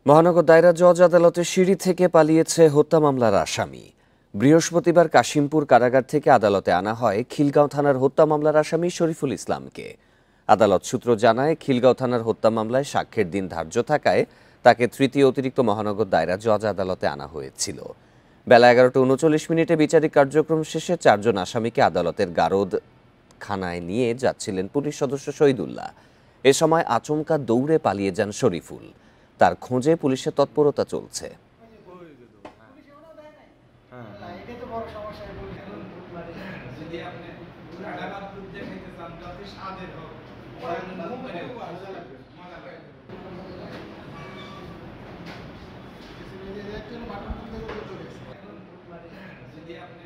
মহানগর দায়রা জজ আদালতের সিঁড়ি থেকে পালিয়েছে হত্যা মামলার আসামি। বৃহস্পতিবার কাশিমপুর কারাগার থেকে আদালতে আনা হয় খিলগাঁও থানার হত্যা মামলার আসামি শরীফুল ইসলামকে। আদালত সূত্র জানায়, খিলগাঁও থানার হত্যা মামলায় সাক্ষ্যের দিন ধার্য থাকায় তাকে তৃতীয় অতিরিক্ত মহানগর দায়রা জজ আদালতে আনা হয়েছিল। বেলা 11:39 বিচারিক কার্যক্রম শেষে 4 জন আসামিকে আদালতের গারদ খানায় নিয়ে যাচ্ছিলেন পুলিশ সদস্য শহীদুল্লাহ। এ সময় আচমকা দৌড়ে পালিয়ে যান শরীফুল। তার খোঁজে পুলিশের তৎপরতা চলছে। যদি আপনি